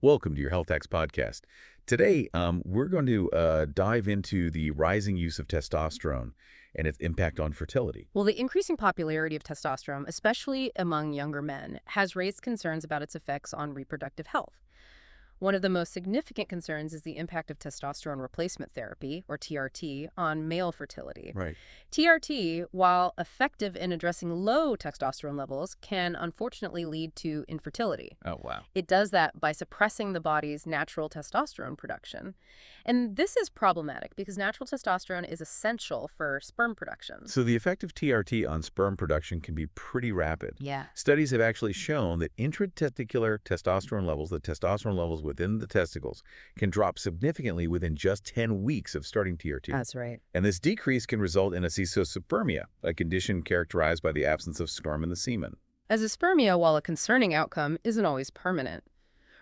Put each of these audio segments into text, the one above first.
Welcome to your Health Hacks podcast. Today, we're going to dive into the rising use of testosterone and its impact on fertility. Well, the increasing popularity of testosterone, especially among younger men, has raised concerns about its effects on reproductive health. One of the most significant concerns is the impact of testosterone replacement therapy, or TRT, on male fertility. Right. TRT, while effective in addressing low testosterone levels, can unfortunately lead to infertility. Oh, wow. It does that by suppressing the body's natural testosterone production. And this is problematic because natural testosterone is essential for sperm production. So the effect of TRT on sperm production can be pretty rapid. Yeah. Studies have actually shown that intratesticular testosterone levels, the testosterone levels within the testicles, can drop significantly within just 10 weeks of starting TRT. That's right. And this decrease can result in acesospermia, a condition characterized by the absence of sperm in the semen. As Aspermia, while a concerning outcome, isn't always permanent.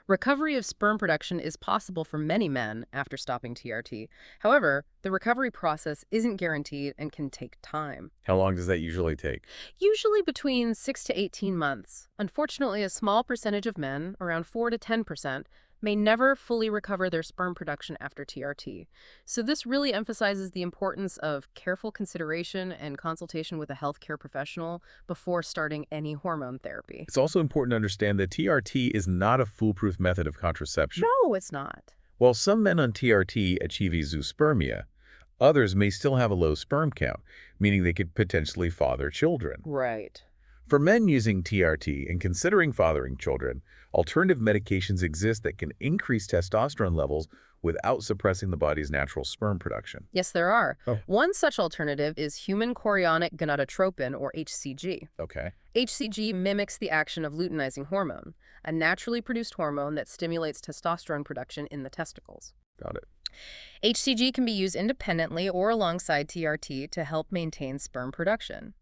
Recovery of sperm production is possible for many men after stopping TRT. However, the recovery process isn't guaranteed and can take time. How long does that usually take? Usually between 6 to 18 months. Unfortunately, a small percentage of men, around 4 to 10%, may never fully recover their sperm production after TRT. So this really emphasizes the importance of careful consideration and consultation with a healthcare professional before starting any hormone therapy. It's also important to understand that TRT is not a foolproof method of contraception. No, it's not. While some men on TRT achieve azoospermia, others may still have a low sperm count, meaning they could potentially father children. Right. For men using TRT and considering fathering children, alternative medications exist that can increase testosterone levels without suppressing the body's natural sperm production. Yes, there are. Oh. One such alternative is human chorionic gonadotropin, or HCG. Okay. HCG mimics the action of luteinizing hormone, a naturally produced hormone that stimulates testosterone production in the testicles. Got it. HCG can be used independently or alongside TRT to help maintain sperm production.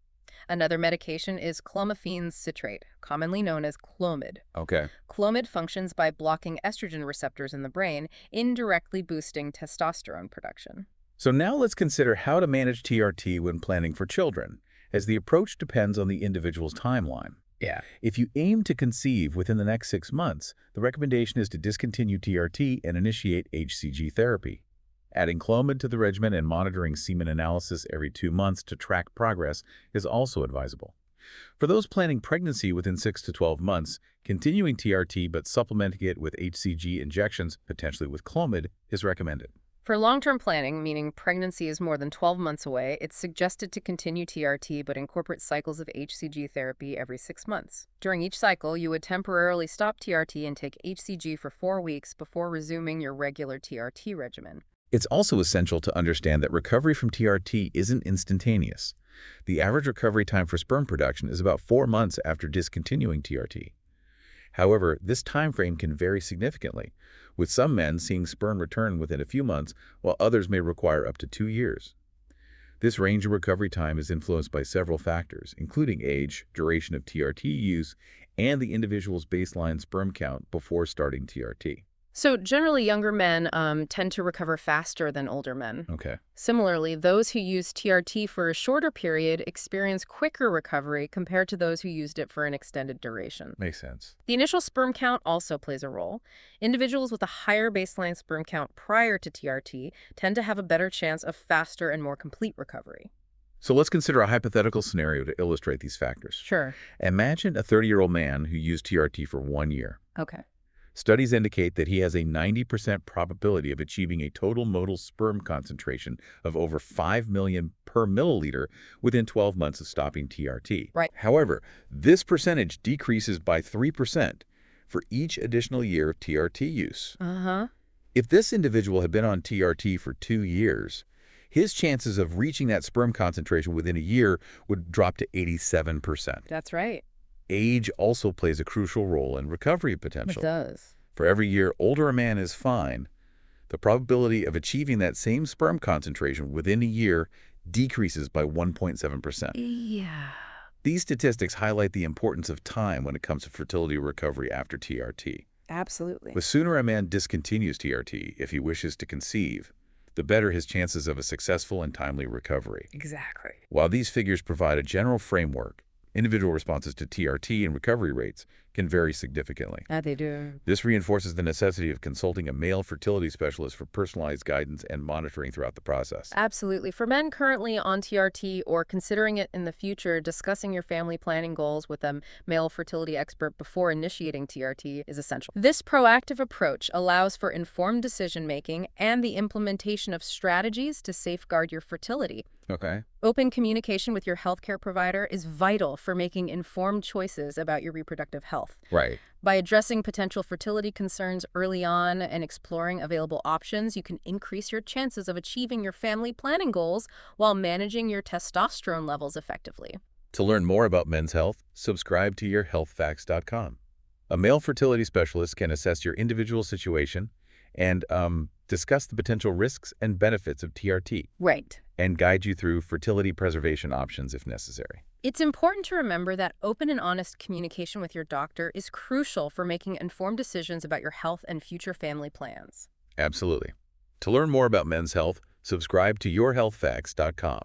Another medication is clomiphene citrate, commonly known as Clomid. Okay. Clomid functions by blocking estrogen receptors in the brain, indirectly boosting testosterone production. So now let's consider how to manage TRT when planning for children, as the approach depends on the individual's timeline. Yeah. If you aim to conceive within the next 6 months, the recommendation is to discontinue TRT and initiate HCG therapy. Adding Clomid to the regimen and monitoring semen analysis every 2 months to track progress is also advisable. For those planning pregnancy within 6 to 12 months, continuing TRT but supplementing it with HCG injections, potentially with Clomid, is recommended. For long-term planning, meaning pregnancy is more than 12 months away, it's suggested to continue TRT but incorporate cycles of HCG therapy every 6 months. During each cycle, you would temporarily stop TRT and take HCG for 4 weeks before resuming your regular TRT regimen. It's also essential to understand that recovery from TRT isn't instantaneous. The average recovery time for sperm production is about 4 months after discontinuing TRT. However, this time frame can vary significantly, with some men seeing sperm return within a few months, while others may require up to 2 years. This range of recovery time is influenced by several factors, including age, duration of TRT use, and the individual's baseline sperm count before starting TRT. So generally, younger men tend to recover faster than older men. Okay. Similarly, those who use TRT for a shorter period experience quicker recovery compared to those who used it for an extended duration. Makes sense. The initial sperm count also plays a role. Individuals with a higher baseline sperm count prior to TRT tend to have a better chance of faster and more complete recovery. So let's consider a hypothetical scenario to illustrate these factors. Sure. Imagine a 30-year-old man who used TRT for 1 year. Okay. Studies indicate that he has a 90% probability of achieving a total motile sperm concentration of over 5 million per milliliter within 12 months of stopping TRT. Right. However, this percentage decreases by 3% for each additional year of TRT use. Uh-huh. If this individual had been on TRT for 2 years, his chances of reaching that sperm concentration within a year would drop to 87%. That's right. Age also plays a crucial role in recovery potential. It does. For every year older a man is fine, the probability of achieving that same sperm concentration within a year decreases by 1.7%. Yeah. These statistics highlight the importance of time when it comes to fertility recovery after TRT. Absolutely. The sooner a man discontinues TRT if he wishes to conceive, the better his chances of a successful and timely recovery. Exactly. While these figures provide a general framework, Individual responses to TRT and recovery rates can vary significantly. They do. This reinforces the necessity of consulting a male fertility specialist for personalized guidance and monitoring throughout the process. Absolutely. For men currently on TRT or considering it in the future, discussing your family planning goals with a male fertility expert before initiating TRT is essential. This proactive approach allows for informed decision-making and the implementation of strategies to safeguard your fertility. Okay. Open communication with your healthcare provider is vital for making informed choices about your reproductive health. Right. By addressing potential fertility concerns early on and exploring available options, you can increase your chances of achieving your family planning goals while managing your testosterone levels effectively. To learn more about men's health, subscribe to yourhealthfacts.com. A male fertility specialist can assess your individual situation and discuss the potential risks and benefits of TRT Right. and guide you through fertility preservation options if necessary. It's important to remember that open and honest communication with your doctor is crucial for making informed decisions about your health and future family plans. Absolutely. To learn more about men's health, subscribe to yourhealthfacts.com.